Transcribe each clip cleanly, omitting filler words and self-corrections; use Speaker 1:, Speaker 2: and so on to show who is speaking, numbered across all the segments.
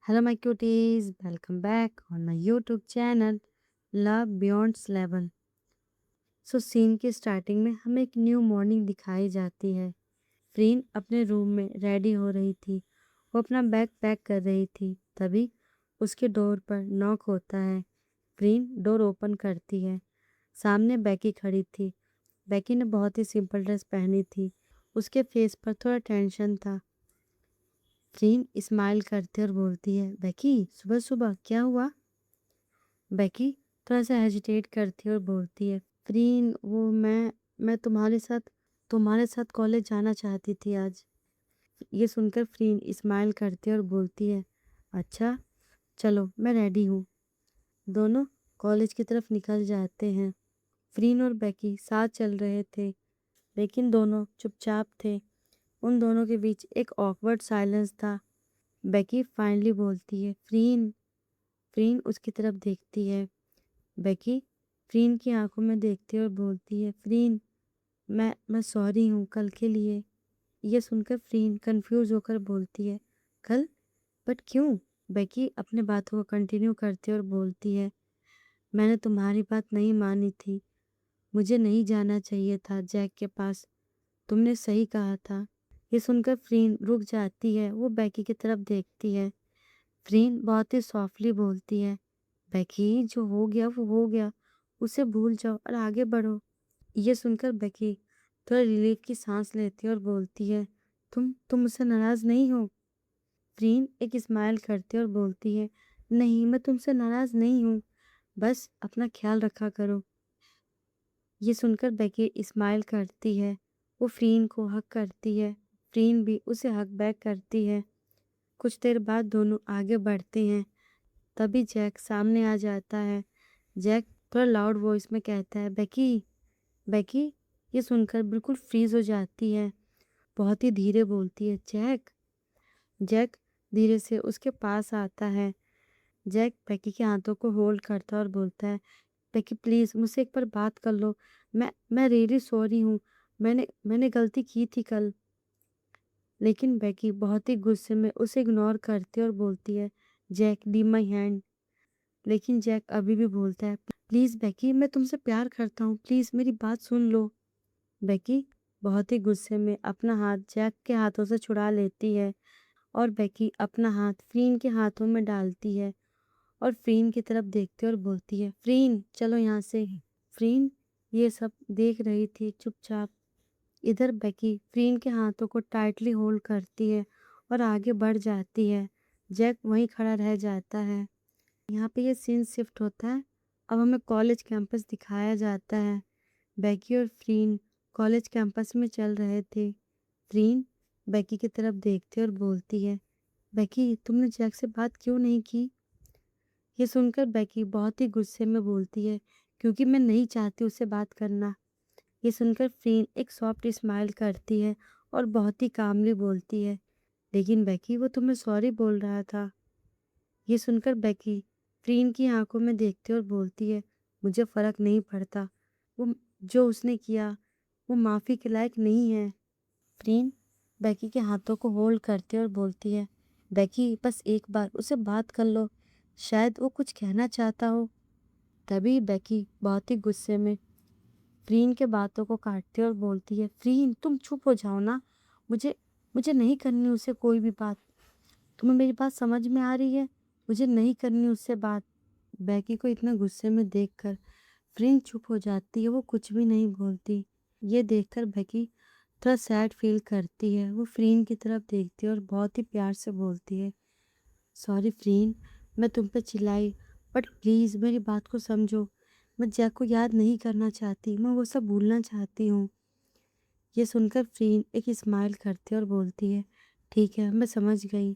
Speaker 1: Hello, my cuties. Welcome back on my YouTube channel, Love Beyond Level. Scene की starting में हमें एक new morning दिखाई जाती है। फ्रीन अपने रूम में रेडी हो रही थी। वो अपना बैग पैक कर रही थी। तभी उसके डोर पर नॉक होता है। फ्रीन डोर ओपन करती है। सामने बेकी खड़ी थी। बेकी ने बहुत ही सिंपल ड्रेस पहनी थी। उसके फेस पर थोड़ा टेंशन था। फ्रीन स्माइल करती और बोलती है, बेकी सुबह सुबह क्या हुआ? बेकी थोड़ा सा हेजिटेट करती है और बोलती है, फ्रीन वो मैं तुम्हारे साथ कॉलेज जाना चाहती थी आज। ये सुनकर फ्रीन स्माइल करती है और बोलती है, अच्छा चलो मैं रेडी हूँ। दोनों कॉलेज की तरफ निकल जाते हैं। फ्रीन और बेकी साथ चल रहे थे, लेकिन दोनों चुपचाप थे। उन दोनों के बीच एक ऑकवर्ड साइलेंस था। बेकी फाइनली बोलती है, फ्रीन। फ्रीन उसकी तरफ देखती है। बेकी फ्रीन की आंखों में देखती है और बोलती है, फ्रीन मैं सॉरी हूँ कल के लिए। ये सुनकर फ्रीन कंफ्यूज होकर बोलती है, कल? बट क्यों? बेकी अपने बातों को कंटिन्यू करती है और बोलती है, मैंने तुम्हारी बात नहीं मानी थी। मुझे नहीं जाना चाहिए था जैक के पास। तुमने सही कहा था। ये सुनकर फ्रीन रुक जाती है। वो बेकी की तरफ देखती है। फ्रीन बहुत ही सॉफ्टली बोलती है, बेकी जो हो गया वो हो गया, उसे भूल जाओ और आगे बढ़ो। ये सुनकर बेकी थोड़ा रिलीफ की सांस लेती है और बोलती है, तुम मुझसे नाराज नहीं हो? फ्रीन एक स्माइल करती है और बोलती है, नहीं मैं तुमसे नाराज नहीं हूँ, बस अपना ख्याल रखा करो। ये सुनकर बेकी स्माइल करती है। वो फ्रीन को हक करती है। फ्रीन भी उसे हक बैक करती है। कुछ देर बाद दोनों आगे बढ़ते हैं। तभी जैक सामने आ जाता है। जैक थोड़ा लाउड वॉइस में कहता है, बेकी। बेकी ये सुनकर बिल्कुल फ्रीज हो जाती है। बहुत ही धीरे बोलती है, जैक। जैक धीरे से उसके पास आता है। जैक बेकी के हाथों को होल्ड करता है और बोलता है, बेकी प्लीज़ मुझसे एक बार बात कर लो। मैं रियली सॉरी हूँ। मैंने गलती की थी कल। लेकिन बेकी बहुत ही गुस्से में उसे इग्नोर करती है और बोलती है, जैक लीव माई हैंड। लेकिन जैक अभी भी बोलता है, प्लीज़ बेकी मैं तुमसे प्यार करता हूँ, प्लीज़ मेरी बात सुन लो। बेकी बहुत ही गुस्से में अपना हाथ जैक के हाथों से छुड़ा लेती है और बेकी अपना हाथ फ्रीन के हाथों में डालती है और फ्रीन की तरफ देखती है और बोलती है, फ्रीन चलो यहाँ से। फ्रीन ये सब देख रही थी चुपचाप। इधर बेकी फ्रीन के हाथों को टाइटली होल्ड करती है और आगे बढ़ जाती है। जैक वहीं खड़ा रह जाता है। यहाँ पे ये सीन शिफ्ट होता है। अब हमें कॉलेज कैंपस दिखाया जाता है। बेकी और फ्रीन कॉलेज कैंपस में चल रहे थे। फ्रीन बेकी की तरफ देखती और बोलती है, बेकी तुमने जैक से बात क्यों नहीं की? ये सुनकर बेकी बहुत ही गुस्से में बोलती है, क्योंकि मैं नहीं चाहती उससे बात करना। ये सुनकर फ्रीन एक सॉफ्ट स्माइल करती है और बहुत ही कामली बोलती है, लेकिन बेकी वो तुम्हें सॉरी बोल रहा था। ये सुनकर बेकी फ्रीन की आंखों में देखती और बोलती है, मुझे फर्क नहीं पड़ता। वो जो उसने किया वो माफ़ी के लायक नहीं है। फ्रीन बेकी के हाथों को होल्ड करती है और बोलती है, बेकी बस एक बार उससे बात कर लो, शायद वो कुछ कहना चाहता हो। तभी बेकी बहुत ही गुस्से में फ्रीन के बातों को काटती है और बोलती है, फ्रीन तुम चुप हो जाओ ना। मुझे मुझे नहीं करनी उससे कोई भी बात। तुम्हें मेरी बात समझ में आ रही है? मुझे नहीं करनी उससे बात। बेकी को इतना गुस्से में देखकर फ्रीन चुप हो जाती है। वो कुछ भी नहीं बोलती। ये देखकर बेकी थोड़ा सैड फील करती है। वो फ्रीन की तरफ देखती है और बहुत ही प्यार से बोलती है, सॉरी फ्रीन, मैं तुम पे चिल्लाई, बट प्लीज़ मेरी बात को समझो। मैं जैक को याद नहीं करना चाहती, मैं वो सब भूलना चाहती हूँ। ये सुनकर फ्रीन एक स्माइल करती है और बोलती है, ठीक है मैं समझ गई।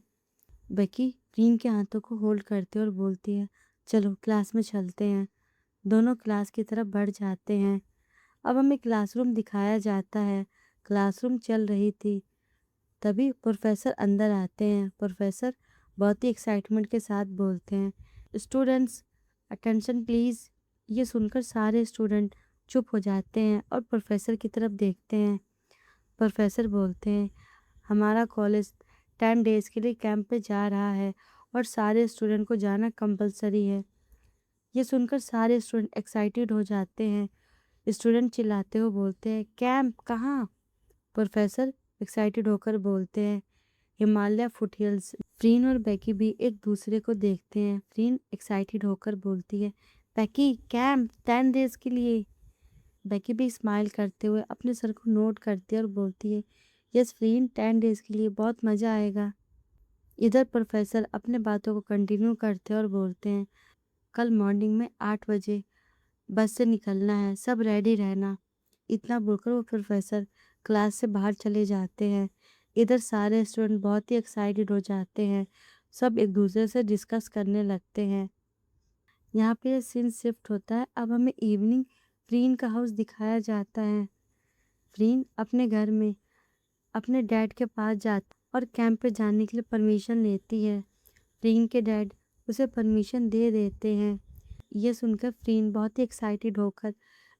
Speaker 1: बेकी फ्रीन के हाथों को होल्ड करती है और बोलती है, चलो क्लास में चलते हैं। दोनों क्लास की तरफ बढ़ जाते हैं। अब हमें क्लासरूम दिखाया जाता है। क्लासरूम चल रही थी। तभी प्रोफेसर अंदर आते हैं। प्रोफेसर बहुत ही एक्साइटमेंट के साथ बोलते हैं, स्टूडेंट्स अटेंशन प्लीज़। ये सुनकर सारे स्टूडेंट चुप हो जाते हैं और प्रोफेसर की तरफ देखते हैं। प्रोफेसर बोलते हैं, हमारा कॉलेज 10 डेज़ के लिए कैंप पे जा रहा है और सारे स्टूडेंट को जाना कंपलसरी है। ये सुनकर सारे स्टूडेंट एक्साइटेड हो जाते हैं। स्टूडेंट चिल्लाते हुए बोलते हैं, कैंप कहाँ? प्रोफेसर एक्साइटेड होकर बोलते हैं, हिमालय फुटहिल्स। फ्रीन और बेकी भी एक दूसरे को देखते हैं। फ्रीन एक्साइटेड होकर बोलती है, बेकी कैंप 10 डेज के लिए। बेकी भी स्माइल करते हुए अपने सर को नोट करती है और बोलती है, यस फ्रीन 10 डेज के लिए, बहुत मज़ा आएगा। इधर प्रोफेसर अपने बातों को कंटिन्यू करते हैं और बोलते हैं, कल मॉर्निंग में 8 बजे बस से निकलना है, सब रेडी रहना। इतना बोलकर वो प्रोफेसर क्लास से बाहर चले जाते हैं। इधर सारे स्टूडेंट बहुत ही एक्साइटेड हो जाते हैं। सब एक दूसरे से डिस्कस करने लगते हैं। यहाँ पे ये सीन शिफ्ट होता है। अब हमें इवनिंग फ्रीन का हाउस दिखाया जाता है। फ्रीन अपने घर में अपने डैड के पास जाती और कैंप पे जाने के लिए परमिशन लेती है। फ्रीन के डैड उसे परमिशन दे देते हैं। ये सुनकर फ्रीन बहुत ही एक्साइटेड होकर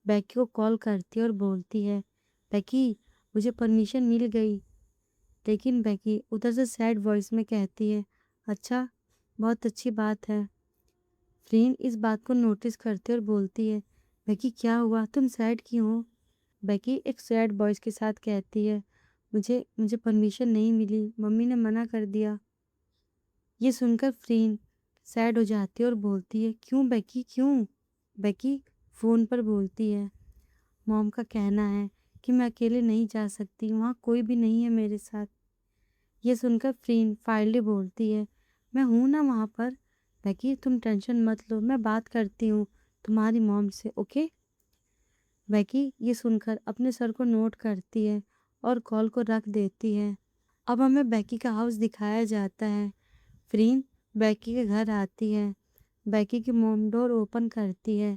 Speaker 1: बेकी को कॉल करती है और बोलती है, बेकी मुझे परमिशन मिल गई। लेकिन बेकी उधर से सैड वॉइस में कहती है, अच्छा, बहुत अच्छी बात है। फ्रीन इस बात को नोटिस करती है और बोलती है, बेकी क्या हुआ, तुम सैड क्यों हो? बेकी एक सैड वॉइस के साथ कहती है, मुझे मुझे परमिशन नहीं मिली, मम्मी ने मना कर दिया। ये सुनकर फ्रीन सैड हो जाती है और बोलती है, क्यों बेकी क्यों? बेकी फ़ोन पर बोलती है, मॉम का कहना है कि मैं अकेले नहीं जा सकती, वहाँ कोई भी नहीं है मेरे साथ। ये सुनकर फ्रीन फाइनली बोलती है, मैं हूँ ना वहाँ पर। बेकी तुम टेंशन मत लो, मैं बात करती हूँ तुम्हारी मॉम से, ओके? बेकी ये सुनकर अपने सर को नोट करती है और कॉल को रख देती है। अब हमें बेकी का हाउस दिखाया जाता है। फ्रीन बेकी के घर आती है। बेकी की मॉम डोर ओपन करती है।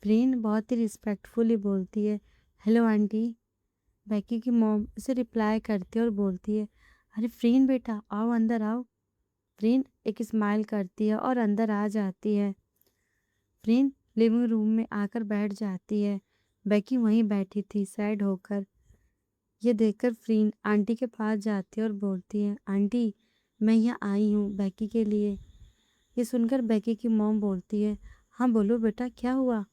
Speaker 1: फ्रीन बहुत ही रिस्पेक्टफुली बोलती है, हेलो आंटी। बेकी की मॉम उसे रिप्लाई करती है और बोलती है, अरे फ्रीन बेटा आओ, अंदर आओ। फ्रीन एक स्माइल करती है और अंदर आ जाती है। फ्रीन लिविंग रूम में आकर बैठ जाती है। बेकी वहीं बैठी थी सैड होकर। ये देखकर फ्रीन आंटी के पास जाती है और बोलती है, आंटी मैं यहाँ आई हूँ बेकी के लिए। ये सुनकर बेकी की मॉम बोलती है, हाँ बोलो बेटा क्या हुआ?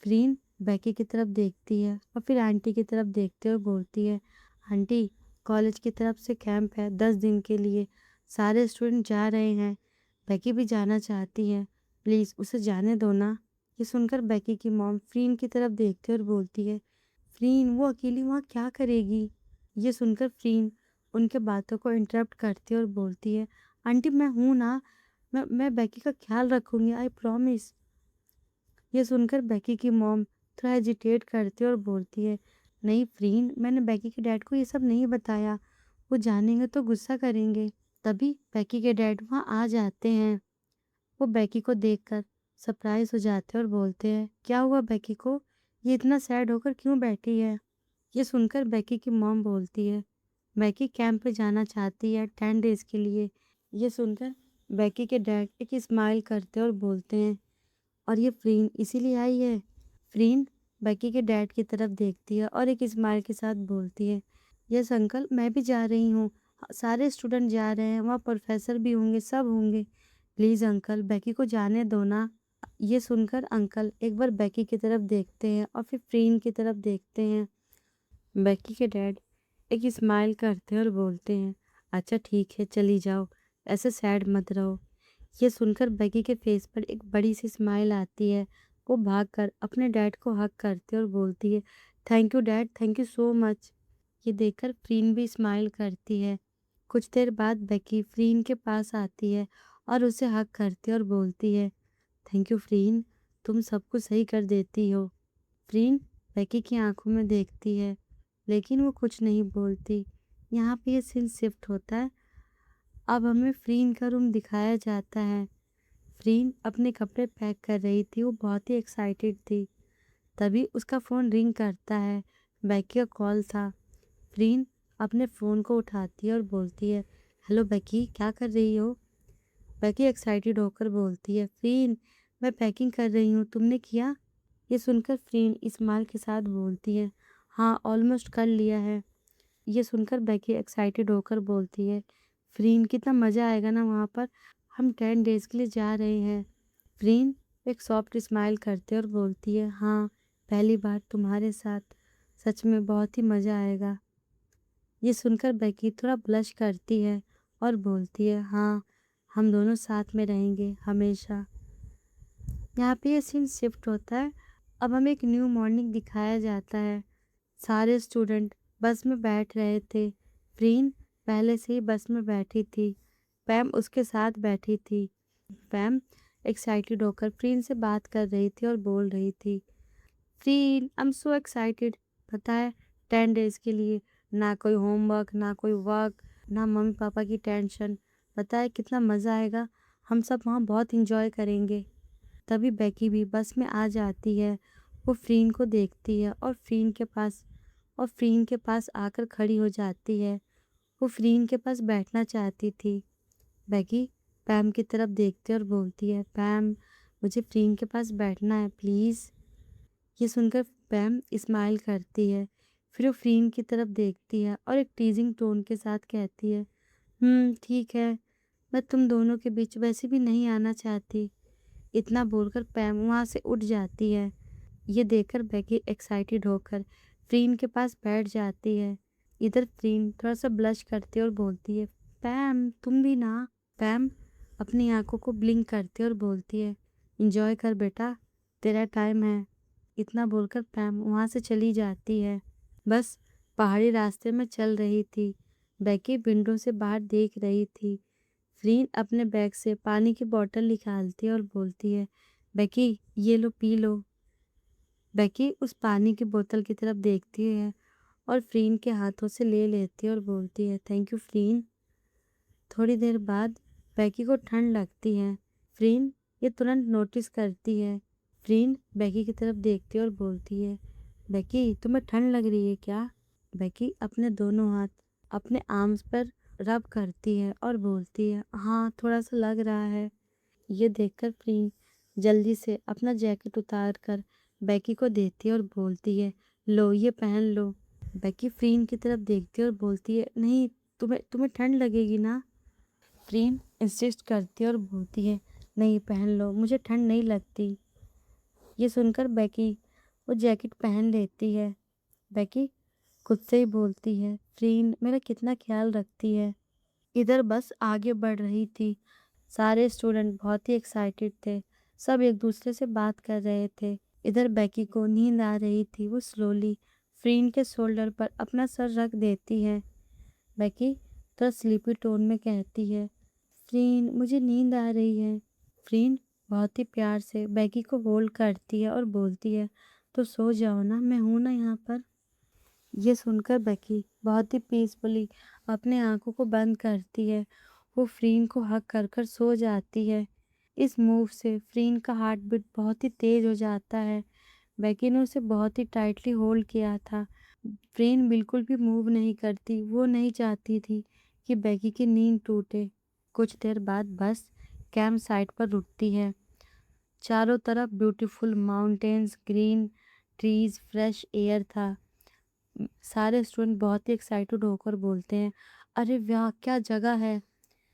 Speaker 1: फ्रीन बेकी की तरफ देखती है और फिर आंटी की तरफ देखते हुए बोलती है, आंटी कॉलेज की तरफ से कैंप है 10 दिन के लिए, सारे स्टूडेंट जा रहे हैं, बेकी भी जाना चाहती है, प्लीज़ उसे जाने दो ना। ये सुनकर बेकी की मॉम फ्रीन की तरफ देखती है और बोलती है, फ्रीन वो अकेली वहाँ क्या करेगी? ये सुनकर फ्रीन उनके बातों को इंटरप्ट करती है और बोलती है, आंटी मैं हूँ ना, मैं बेकी का ख्याल रखूँगी, आई प्रॉमिस। ये सुनकर बेकी की मॉम थोड़ा हेजिटेट करती है और बोलती है, नहीं फ्रीन मैंने बेकी के डैड को ये सब नहीं बताया, वो जानेंगे तो गुस्सा करेंगे। तभी बेकी के डैड वहाँ आ जाते हैं। वो बेकी को देखकर सरप्राइज हो जाते हैं और बोलते हैं, क्या हुआ बेकी को, ये इतना सैड होकर क्यों बैठी है? ये सुनकर बेकी की मॉम बोलती है, बेकी कैंप पे जाना चाहती है 10 डेज के लिए। ये सुनकर बेकी के डैड एक स्माइल करते हैं और बोलते हैं, और ये फ्रीन इसीलिए आई है? फ्रीन बेकी के डैड की तरफ देखती है और एक स्माइल के साथ बोलती है, यस अंकल मैं भी जा रही हूँ, सारे स्टूडेंट जा रहे हैं, वहाँ प्रोफेसर भी होंगे, सब होंगे, प्लीज़ अंकल बेकी को जाने दो ना। ये सुनकर अंकल एक बार बेकी की तरफ देखते हैं और फिर फ्रीन की तरफ देखते हैं। बेकी के डैड एक स्माइल करते हैं और बोलते हैं, अच्छा ठीक है चली जाओ, ऐसे सैड मत रहो। ये सुनकर बेकी के फेस पर एक बड़ी सी स्माइल आती है। वो भागकर अपने डैड को हग करती है और बोलती है, thank you dad, thank you so much. ये देखकर फ्रीन भी स्माइल करती है। कुछ देर बाद बेकी फ्रीन के पास आती है और उसे हग करती है और बोलती है, थैंक यू फ्रीन, तुम सब कुछ सही कर देती हो। फ्रीन बेकी की आंखों में देखती है लेकिन वो कुछ नहीं बोलती। यहाँ पे ये सीन शिफ्ट होता है। अब हमें फ्रीन का रूम दिखाया जाता है। फ्रीन अपने कपड़े पैक कर रही थी, वो बहुत ही एक्साइटेड थी। तभी उसका फ़ोन रिंग करता है। बेकी का कॉल था। फ्रीन अपने फ़ोन को उठाती है और बोलती है, हेलो बेकी क्या कर रही हो? बेकी एक्साइटेड होकर बोलती है, फ्रीन मैं पैकिंग कर रही हूँ, तुमने किया? ये सुनकर फ्रीन स्माइल के साथ बोलती है, हाँ ऑलमोस्ट कर लिया है। ये सुनकर बेकी एक्साइटेड होकर बोलती है, फ्रीन कितना मज़ा आएगा ना वहाँ पर। हम 10 डेज़ के लिए जा रहे हैं। फ्रीन एक सॉफ्ट स्माइल करते और बोलती है, हाँ, पहली बार तुम्हारे साथ, सच में बहुत ही मज़ा आएगा। ये सुनकर बेकी थोड़ा ब्लश करती है और बोलती है, हाँ, हम दोनों साथ में रहेंगे हमेशा। यहाँ पे ये सीन शिफ्ट होता है। अब हमें एक न्यू मॉर्निंग दिखाया जाता है। सारे स्टूडेंट बस में बैठ रहे थे। फ्रीन पहले से ही बस में बैठी थी। पैम उसके साथ बैठी थी। पैम एक्साइटेड होकर फ्रीन से बात कर रही थी और बोल रही थी, फ्रीन, आई एम सो एक्साइटेड। पता है, 10 डेज़ के लिए ना कोई होमवर्क, ना कोई वर्क, ना मम्मी पापा की टेंशन। पता है कितना मज़ा आएगा। हम सब वहाँ बहुत इंजॉय करेंगे। तभी बेकी भी बस में आ जाती है। वो फ्रीन को देखती है और फ्रीन के पास आकर खड़ी हो जाती है। वो फ्रीन के पास बैठना चाहती थी। बेकी पैम की तरफ देखती है और बोलती है, पैम, मुझे फ्रीन के पास बैठना है प्लीज़। ये सुनकर पैम स्माइल करती है। फिर वो फ्रीन की तरफ देखती है और एक टीजिंग टोन के साथ कहती है, ठीक है, मैं तुम दोनों के बीच वैसे भी नहीं आना चाहती। इतना बोलकर पैम वहाँ से उठ जाती है। ये देखकर बेकी एक्साइटेड होकर फ्रीन के पास बैठ जाती है। इधर फ्रीन थोड़ा सा ब्लश करती है और बोलती है, पैम, तुम भी ना। पैम अपनी आंखों को ब्लिंक करती है और बोलती है, इंजॉय कर बेटा, तेरा टाइम है। इतना बोलकर पैम वहाँ से चली जाती है। बस पहाड़ी रास्ते में चल रही थी। बेकी विंडो से बाहर देख रही थी। फ्रीन अपने बैग से पानी की बोतल निकालती है और बोलती है, बेकी, ये लो, पी लो। बेकी उस पानी की बोतल की तरफ देखती है और फ्रीन के हाथों से ले लेती है और बोलती है, थैंक यू फ्रीन। थोड़ी देर बाद बेकी को ठंड लगती है। फ्रीन ये तुरंत नोटिस करती है। फ्रीन बेकी की तरफ देखती है और बोलती है, बेकी, तुम्हें ठंड लग रही है क्या? बेकी अपने दोनों हाथ अपने आर्म्स पर रब करती है और बोलती है, हाँ, थोड़ा सा लग रहा है। ये देखकर फ्रीन जल्दी से अपना जैकेट उतार कर बेकी को देती है और बोलती है, लो, ये पहन लो। बेकी फ्रीन की तरफ देखती है और बोलती है, नहीं, तुम्हें तुम्हें ठंड लगेगी ना। फ्रीन इंसिस्ट करती है और बोलती है, नहीं, पहन लो, मुझे ठंड नहीं लगती। ये सुनकर बेकी वो जैकेट पहन लेती है। बेकी खुद से ही बोलती है, फ्रीन मेरा कितना ख्याल रखती है। इधर बस आगे बढ़ रही थी। सारे स्टूडेंट बहुत ही एक्साइटेड थे। सब एक दूसरे से बात कर रहे थे। इधर बेकी को नींद आ रही थी। वो स्लोली फ्रीन के शोल्डर पर अपना सर रख देती है। बेकी थोड़ा स्लीपी टोन में कहती है, फ्रीन, मुझे नींद आ रही है। फ्रीन बहुत ही प्यार से बेकी को होल्ड करती है और बोलती है, तो सो जाओ ना, मैं हूं ना यहाँ पर। ये सुनकर बेकी बहुत ही पीसफुली अपने आंखों को बंद करती है। वो फ्रीन को हग कर कर सो जाती है। इस मूव से फ्रीन का हार्ट बीट बहुत ही तेज हो जाता है। बेकी ने उसे बहुत ही टाइटली होल्ड किया था। फ्रीन बिल्कुल भी मूव नहीं करती। वो नहीं चाहती थी कि बेकी की नींद टूटे। कुछ देर बाद बस कैंप साइट पर रुकती है। चारों तरफ beautiful mountains, green trees, fresh air था। सारे स्टूडेंट बहुत ही एक्साइटेड होकर बोलते हैं, अरे वाह, क्या जगह है।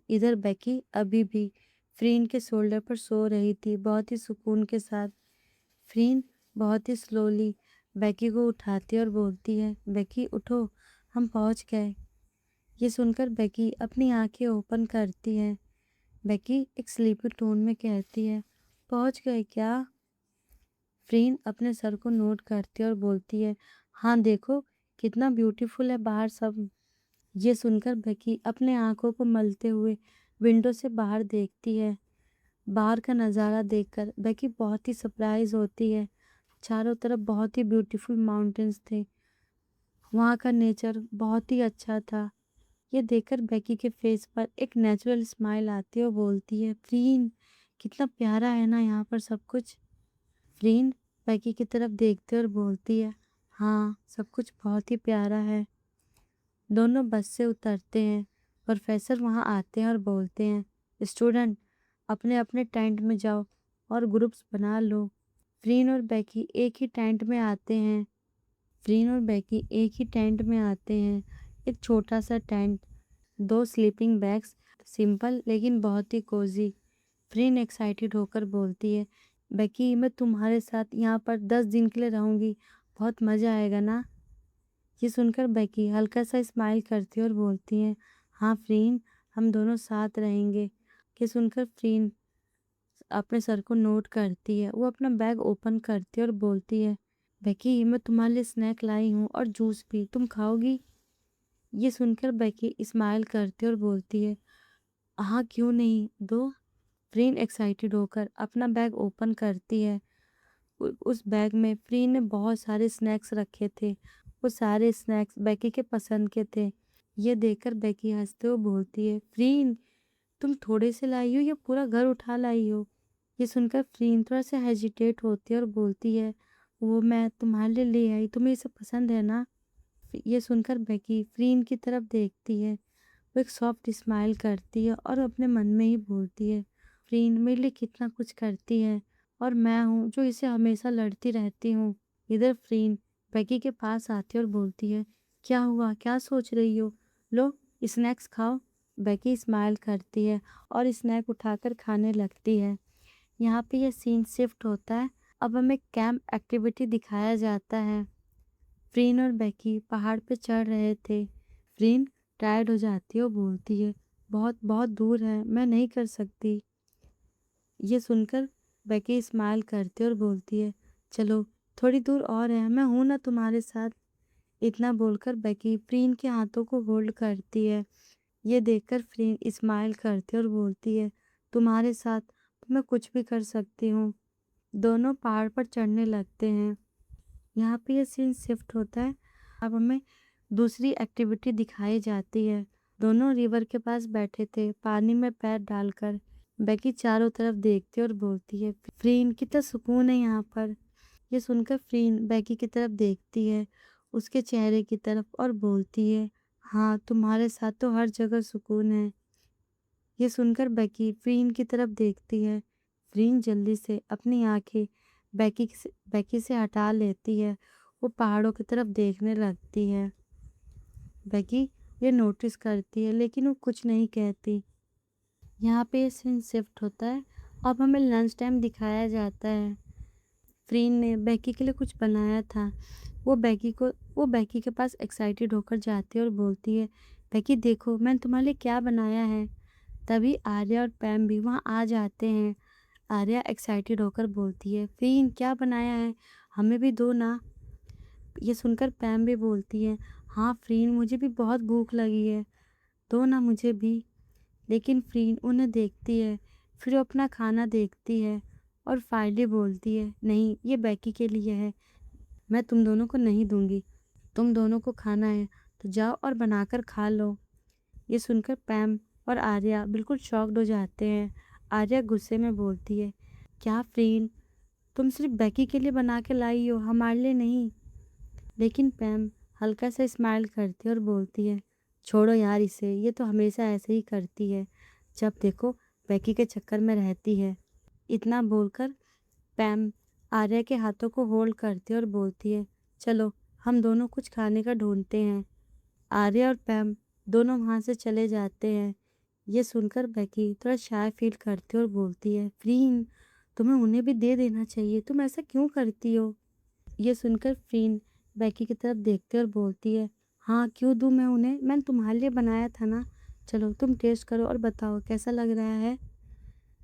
Speaker 1: इधर बेकी अभी भी फ्रीन के शोल्डर पर सो रही थी, बहुत ही सुकून के साथ। फ्रीन बहुत ही स्लोली बेकी को उठाती है और बोलती है, बेकी उठो, हम पहुंच गए। ये सुनकर बेकी अपनी आंखें ओपन करती है। बेकी एक स्लीपी टोन में कहती है, पहुंच गए क्या? फ्रीन अपने सर को नोट करती है और बोलती है, हाँ, देखो कितना ब्यूटीफुल है बाहर सब। ये सुनकर बेकी अपने आंखों को मलते हुए विंडो से बाहर देखती है। बाहर का नज़ारा देखकर बेकी बहुत ही सरप्राइज होती है। चारों तरफ बहुत ही ब्यूटीफुल माउंटेन्स थे। वहाँ का नेचर बहुत ही अच्छा था। ये देखकर बेकी के फेस पर एक नेचुरल स्माइल आती है और बोलती है, फ्रीन, कितना प्यारा है ना यहाँ पर सब कुछ। फ्रीन बेकी की तरफ देखती है और बोलती है, हाँ, सब कुछ बहुत ही प्यारा है। दोनों बस से उतरते हैं। प्रोफेसर वहाँ आते हैं और बोलते हैं, स्टूडेंट, अपने अपने टेंट में जाओ और ग्रुप्स बना लो। फ्रीन और बेकी एक ही टेंट में आते हैं। फ्रीन और बेकी एक ही टेंट में आते हैं। एक छोटा सा टेंट 2 स्लीपिंग बैग्स, सिंपल लेकिन बहुत ही कोजी। फ्रीन एक्साइटेड होकर बोलती है, बेकी मैं तुम्हारे साथ यहाँ पर 10 दिन के लिए रहूँगी, बहुत मज़ा आएगा ना? ये सुनकर बेकी हल्का सा स्माइल करती है और बोलती है, हाँ फ्रीन, हम दोनों साथ रहेंगे। ये सुनकर फ्रीन अपने सर को नोट करती है। वो अपना बैग ओपन करती है और बोलती है, बेकी मैं तुम्हारे लिए स्नैक लाई हूँ और जूस भी, तुम खाओगी? ये सुनकर बेकी स्माइल करती है और बोलती है, हाँ क्यों नहीं, दो। फ्रीन एक्साइटेड होकर अपना बैग ओपन करती है। उस बैग में फ्रीन ने बहुत सारे स्नैक्स रखे थे। वो सारे स्नैक्स बेकी के पसंद के थे। ये देखकर बेकी हंसते हुए बोलती है, फ्रीन तुम थोड़े से लाई हो या पूरा घर उठा लाई हो? ये सुनकर फ्रीन थोड़ा सा हेजिटेट होती है और बोलती है, वो मैं तुम्हारे लिए ले आई, तुम्हें ये सब पसंद है ना? ये सुनकर बेकी फ्रीन की तरफ देखती है। वो एक सॉफ्ट स्माइल करती है और अपने मन में ही बोलती है, फ्रीन मेरे लिए कितना कुछ करती है और मैं हूँ जो इसे हमेशा लड़ती रहती हूँ। इधर फ्रीन बेकी के पास आती है और बोलती है, क्या हुआ, क्या सोच रही हो? लो स्नैक्स खाओ। बेकी स्माइल करती है और स्नैक उठाकर खाने लगती है। यहाँ पे यह सीन शिफ्ट होता है। अब हमें कैंप एक्टिविटी दिखाया जाता है। फ्रीन और बेकी पहाड़ पे चढ़ रहे थे। फ्रीन टायर्ड हो जाती है और बोलती है, बहुत बहुत दूर है, मैं नहीं कर सकती। ये सुनकर बेकी स्माइल करती है और बोलती है, चलो थोड़ी दूर और है, मैं हूं ना तुम्हारे साथ। इतना बोलकर बेकी फ्रीन के हाथों को होल्ड करती है। ये देखकर फ्रीन स्माइल करती है और बोलती है, तुम्हारे साथ तो मैं कुछ भी कर सकती हूँ। दोनों पहाड़ पर चढ़ने लगते हैं। यहाँ पे ये सीन शिफ्ट होता है। अब हमें दूसरी एक्टिविटी दिखाई जाती है। दोनों रिवर के पास बैठे थे, पानी में पैर डालकर। बेकी चारों तरफ देखती है और बोलती है, फ्रीन कितना सुकून है यहाँ पर। ये सुनकर फ्रीन बेकी की तरफ देखती है, उसके चेहरे की तरफ, और बोलती है, हाँ तुम्हारे साथ तो हर जगह सुकून है। ये सुनकर बेकी फ्रीन की तरफ देखती है। फ्रीन जल्दी से अपनी आंखें बेकी से हटा लेती है। वो पहाड़ों की तरफ देखने लगती है। बेकी ये नोटिस करती है लेकिन वो कुछ नहीं कहती। यहाँ पे ये सीन शिफ्ट होता है। अब हमें लंच टाइम दिखाया जाता है। फ्रीन ने बेकी के लिए कुछ बनाया था। वो बेकी के पास एक्साइटेड होकर जाती है और बोलती है, बेकी देखो मैंने तुम्हारे लिए क्या बनाया है। तभी आर्या और पैम भी वहाँ आ जाते हैं। आर्या एक्साइटेड होकर बोलती है, फ्रीन क्या बनाया है, हमें भी दो ना। ये सुनकर पैम भी बोलती है, हाँ फ्रीन मुझे भी बहुत भूख लगी है, दो ना मुझे भी। लेकिन फ्रीन उन्हें देखती है, फिर वो अपना खाना देखती है और फाइनली बोलती है, नहीं ये बेकी के लिए है, मैं तुम दोनों को नहीं दूंगी। तुम दोनों को खाना है तो जाओ और बनाकर खा लो। ये सुनकर पैम और आर्या बिल्कुल शॉक्ड हो जाते हैं। आर्या गुस्से में बोलती है, क्या फ्रीन तुम सिर्फ बेकी के लिए बना के लाई हो, हमारे लिए नहीं? लेकिन पैम हल्का सा स्माइल करती है और बोलती है, छोड़ो यार इसे, ये तो हमेशा ऐसे ही करती है, जब देखो बेकी के चक्कर में रहती है। इतना बोलकर पैम आर्या के हाथों को होल्ड करती है और बोलती है, चलो हम दोनों कुछ खाने का ढूंढते हैं। आर्या और पैम दोनों वहाँ से चले जाते हैं। ये सुनकर बेकी थोड़ा शाय फील करती है और बोलती है, फ्रीन तुम्हें उन्हें भी दे देना चाहिए, तुम ऐसा क्यों करती हो? ये सुनकर फ्रीन बेकी की तरफ देखती है और बोलती है, हाँ क्यों दूँ मैं उन्हें, मैंने तुम्हारे लिए बनाया था ना, चलो तुम टेस्ट करो और बताओ कैसा लग रहा है।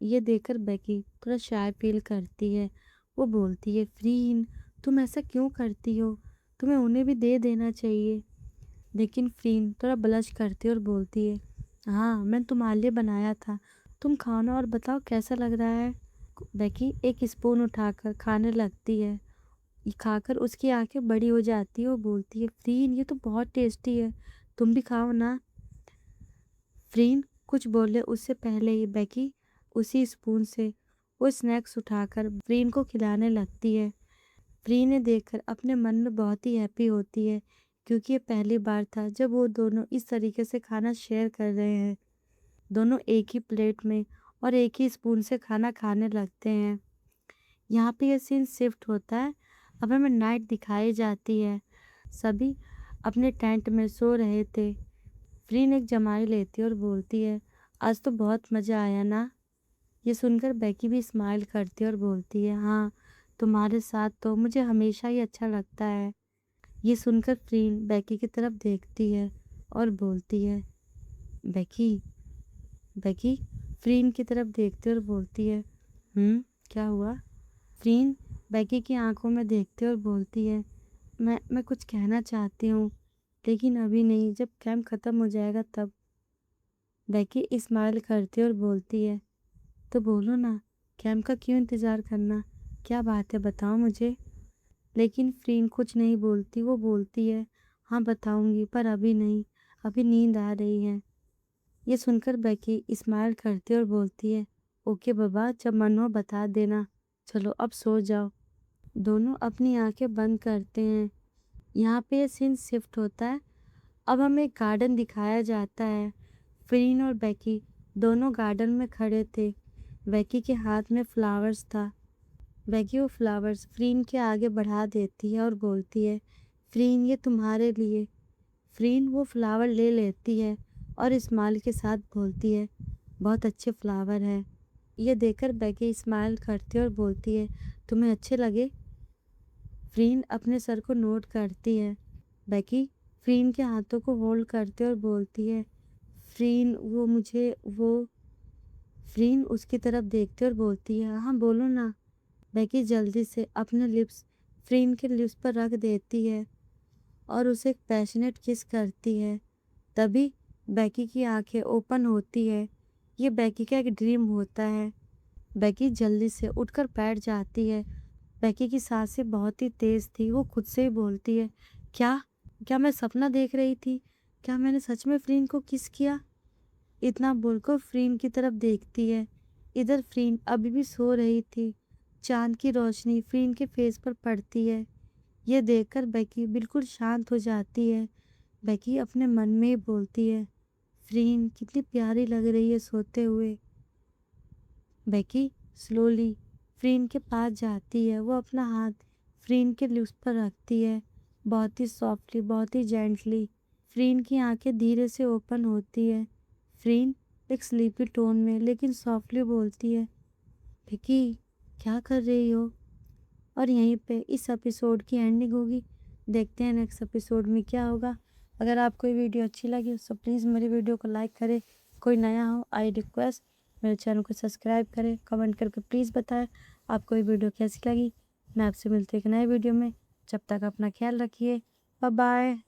Speaker 1: ये देखकर बेकी थोड़ा शाय फील करती है। वो बोलती है, फ्रीन तुम ऐसा क्यों करती हो, तुम्हें उन्हें भी दे देना चाहिए। लेकिन फ्रीन थोड़ा ब्लश करती है और बोलती है, हाँ मैंने तुम्हारे लिए बनाया था, तुम खाओ ना और बताओ कैसा लग रहा है। बेकी एक स्पून उठाकर खाने लगती है। ये खाकर उसकी आंखें बड़ी हो जाती है। वो बोलती है, फ्रीन ये तो बहुत टेस्टी है, तुम भी खाओ ना। फ्रीन कुछ बोले उससे पहले ही बेकी उसी स्पून से वो स्नैक्स उठाकर फ्रीन को खिलाने लगती है। फ्रीन ने देखकर अपने मन में बहुत ही हैप्पी होती है, क्योंकि ये पहली बार था जब वो दोनों इस तरीके से खाना शेयर कर रहे हैं। दोनों एक ही प्लेट में और एक ही स्पून से खाना खाने लगते हैं। यहाँ पे ये सीन शिफ्ट होता है। अब हमें नाइट दिखाई जाती है। सभी अपने टेंट में सो रहे थे। फ्रीन एक जमाई लेती है और बोलती है, आज तो बहुत मज़ा आया ना। ये सुनकर बेकी भी स्माइल करती है और बोलती है, हाँ, तुम्हारे साथ तो मुझे हमेशा ही अच्छा लगता है। ये सुनकर फ्रीन बेकी की तरफ देखती है और बोलती है, बेकी, बेकी फ्रीन की तरफ देखती है और बोलती है, क्या हुआ? फ्रीन बेकी की आंखों में देखती है और बोलती है, मैं कुछ कहना चाहती हूँ, लेकिन अभी नहीं, जब कैंप खत्म हो जाएगा तब। बेकी स्माइल करती है और बोलती है, तो बोलो ना, कैंप का क्यों इंतज़ार करना? क्या बात है, बताओ मुझे। लेकिन फ्रीन कुछ नहीं बोलती। वो बोलती है, हाँ बताऊंगी, पर अभी नहीं, अभी नींद आ रही है। ये सुनकर बेकी स्माइल करती है और बोलती है, ओके बाबा, जब मन हो बता देना। चलो अब सो जाओ। दोनों अपनी आंखें बंद करते हैं। यहाँ पे ये सीन शिफ्ट होता है। अब हमें एक गार्डन दिखाया जाता है। फ्रीन और बेकी दोनों गार्डन में खड़े थे। बेकी के हाथ में फ्लावर्स था। बेकी वो फ्लावर्स फ्रीन के आगे बढ़ा देती है और बोलती है, फ्रीन ये तुम्हारे लिए। फ्रीन वो फ्लावर ले लेती है और स्माइल के साथ बोलती है, बहुत अच्छे फ्लावर है। ये देखकर बेकी स्माइल करती है और बोलती है, तुम्हें अच्छे लगे? फ्रीन अपने सर को नोट करती है। बेकी फ्रीन के हाथों को होल्ड करती है और बोलती है, फ्रीन वो मुझे वो फ्रीन उसकी तरफ देखती है और बोलती है, हाँ बोलो ना। बेकी जल्दी से अपने लिप्स फ्रीन के लिप्स पर रख देती है और उसे एक पैशनेट किस करती है। तभी बेकी की आंखें ओपन होती है। ये बेकी का एक ड्रीम होता है। बेकी जल्दी से उठकर बैठ जाती है। बेकी की सांसें बहुत ही तेज थी। वो खुद से ही बोलती है, क्या क्या मैं सपना देख रही थी? क्या मैंने सच में फ्रीन को किस किया? इतना बोलकर फ्रीन की तरफ देखती है। इधर फ्रीन अभी भी सो रही थी। चांद की रोशनी फ्रीन के फेस पर पड़ती है। यह देखकर बेकी बिल्कुल शांत हो जाती है। बेकी अपने मन में ही बोलती है, फ्रीन कितनी प्यारी लग रही है सोते हुए। बेकी स्लोली फ्रीन के पास जाती है। वो अपना हाथ फ्रीन के लिप्स पर रखती है, बहुत ही सॉफ्टली, बहुत ही जेंटली। फ्रीन की आंखें धीरे से ओपन होती है। फ्रीन एक स्लीपी टोन में लेकिन सॉफ्टली बोलती है, बेकी क्या कर रही हो? और यहीं पे इस एपिसोड की एंडिंग होगी। देखते हैं नेक्स्ट एपिसोड में क्या होगा। अगर आपको ये वीडियो अच्छी लगी हो तो प्लीज़ मेरे वीडियो को लाइक करें। कोई नया हो आई रिक्वेस्ट मेरे चैनल को सब्सक्राइब करें। कमेंट करके प्लीज़ बताएं आपको ये वीडियो कैसी लगी। मैं आपसे मिलती हूँ एक नए वीडियो में। जब तक अपना ख्याल रखिए। Bye bye.